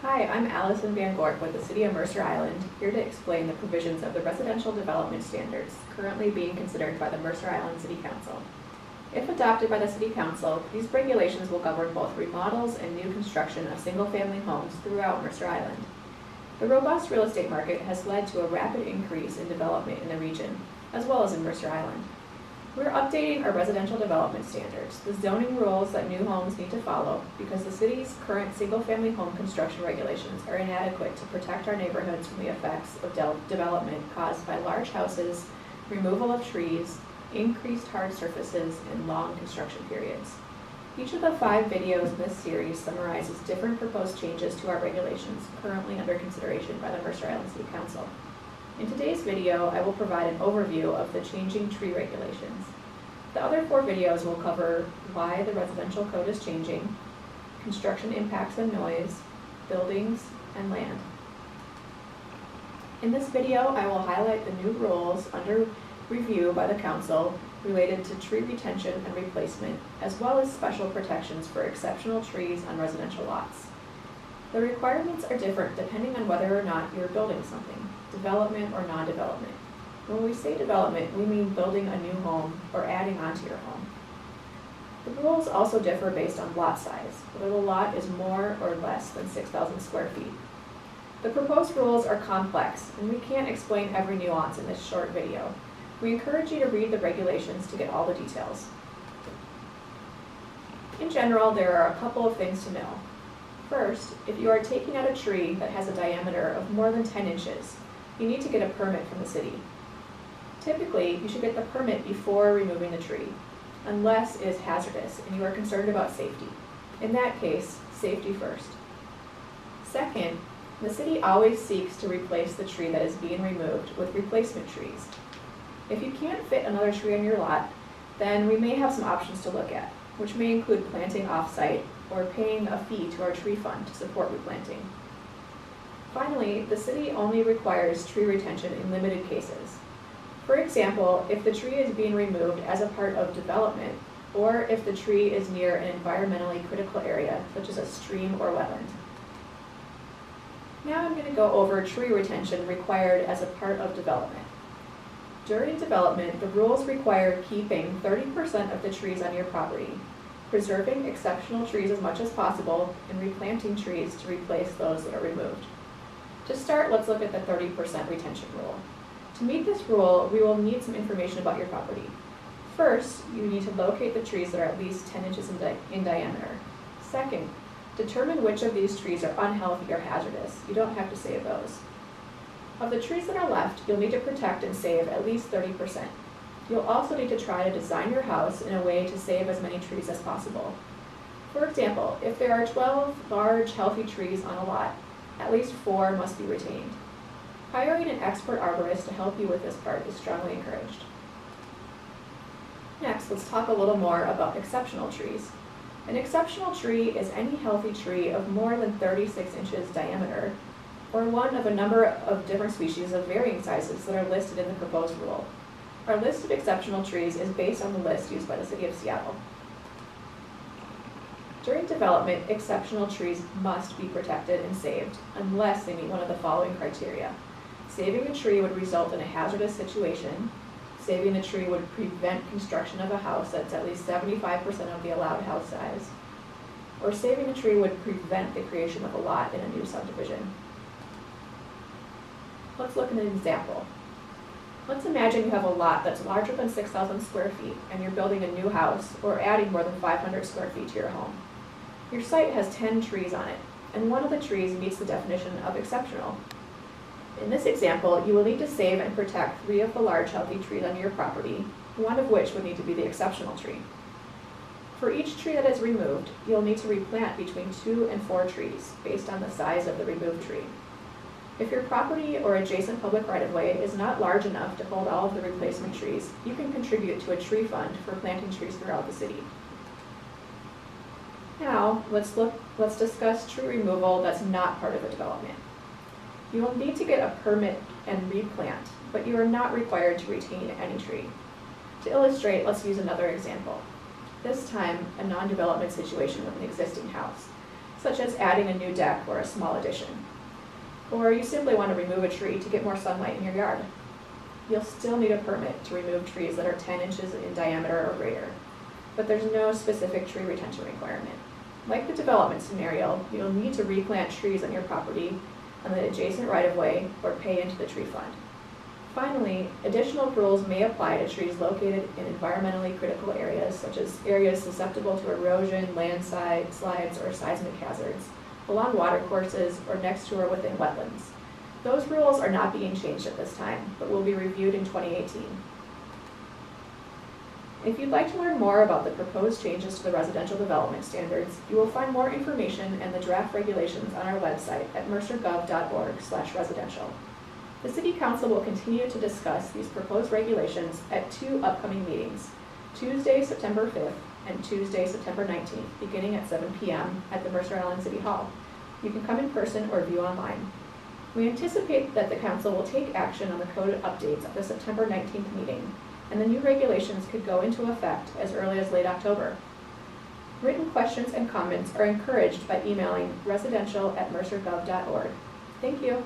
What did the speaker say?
Hi, I'm Allison Van Gorp with the City of Mercer Island, here to explain the provisions of the residential development standards currently being considered by the Mercer Island City Council. If adopted by the City Council, these regulations will govern both remodels and new construction of single-family homes throughout Mercer Island. The robust real estate market has led to a rapid increase in development in the region, as well as in Mercer Island. We're updating our residential development standards, the zoning rules that new homes need to follow, because the city's current single-family home construction regulations are inadequate to protect our neighborhoods from the effects of development caused by large houses, removal of trees, increased hard surfaces, and long construction periods. Each of the 5 videos in this series summarizes different proposed changes to our regulations currently under consideration by the Mercer Island City Council. In today's video, I will provide an overview of the changing tree regulations. The other 4 videos will cover why the residential code is changing, construction impacts and noise, buildings, and land. In this video, I will highlight the new rules under review by the Council related to tree retention and replacement, as well as special protections for exceptional trees on residential lots. The requirements are different depending on whether or not you're building something, development or non-development. When we say development, we mean building a new home or adding onto your home. The rules also differ based on lot size, whether the lot is more or less than 6,000 square feet. The proposed rules are complex, and we can't explain every nuance in this short video. We encourage you to read the regulations to get all the details. In general, there are a couple of things to know. First, if you are taking out a tree that has a diameter of more than 10 inches, you need to get a permit from the city. Typically, you should get the permit before removing the tree, unless it is hazardous and you are concerned about safety. In that case, safety first. Second, the city always seeks to replace the tree that is being removed with replacement trees. If you can't fit another tree on your lot, then we may have some options to look at, which may include planting off-site or paying a fee to our tree fund to support replanting. Finally, the city only requires tree retention in limited cases. For example, if the tree is being removed as a part of development, or if the tree is near an environmentally critical area, such as a stream or wetland. Now I'm going to go over tree retention required as a part of development. During development, the rules require keeping 30% of the trees on your property, preserving exceptional trees as much as possible, and replanting trees to replace those that are removed. To start, let's look at the 30% retention rule. To meet this rule, we will need some information about your property. First, you need to locate the trees that are at least 10 inches in diameter. Second, determine which of these trees are unhealthy or hazardous. You don't have to save those. Of the trees that are left, you'll need to protect and save at least 30%. You'll also need to try to design your house in a way to save as many trees as possible. For example, if there are 12 large, healthy trees on a lot, at least 4 must be retained. Hiring an expert arborist to help you with this part is strongly encouraged. Next, let's talk a little more about exceptional trees. An exceptional tree is any healthy tree of more than 36 inches diameter, or one of a number of different species of varying sizes that are listed in the proposed rule. Our list of exceptional trees is based on the list used by the City of Seattle. During development, exceptional trees must be protected and saved unless they meet one of the following criteria. Saving a tree would result in a hazardous situation. Saving a tree would prevent construction of a house that's at least 75% of the allowed house size. Or saving a tree would prevent the creation of a lot in a new subdivision. Let's look at an example. Let's imagine you have a lot that's larger than 6,000 square feet and you're building a new house or adding more than 500 square feet to your home. Your site has 10 trees on it, and one of the trees meets the definition of exceptional. In this example, you will need to save and protect 3 of the large healthy trees on your property, one of which would need to be the exceptional tree. For each tree that is removed, you'll need to replant between 2 and 4 trees based on the size of the removed tree. If your property or adjacent public right-of-way is not large enough to hold all of the replacement trees, you can contribute to a tree fund for planting trees throughout the city. Now, let's discuss tree removal that's not part of a development. You will need to get a permit and replant, but you are not required to retain any tree. To illustrate, let's use another example. This time, a non-development situation with an existing house. such as adding a new deck or a small addition. Or you simply want to remove a tree to get more sunlight in your yard. You'll still need a permit to remove trees that are 10 inches in diameter or greater, but there's no specific tree retention requirement. Like the development scenario, you'll need to replant trees on your property on the adjacent right-of-way or pay into the tree fund. Finally, additional rules may apply to trees located in environmentally critical areas, such as areas susceptible to erosion, landslides, or seismic hazards, along water courses, or next to or within wetlands. Those rules are not being changed at this time, but will be reviewed in 2018. If you'd like to learn more about the proposed changes to the residential development standards, you will find more information and the draft regulations on our website at mercergov.org/residential. The City Council will continue to discuss these proposed regulations at 2 upcoming meetings, Tuesday, September 5th and Tuesday, September 19th, beginning at 7 p.m. at the Mercer Island City Hall. You can come in person or view online. We anticipate that the Council will take action on the code updates at the September 19th meeting, and the new regulations could go into effect as early as late October. Written questions and comments are encouraged by emailing residential@mercergov.org. Thank you.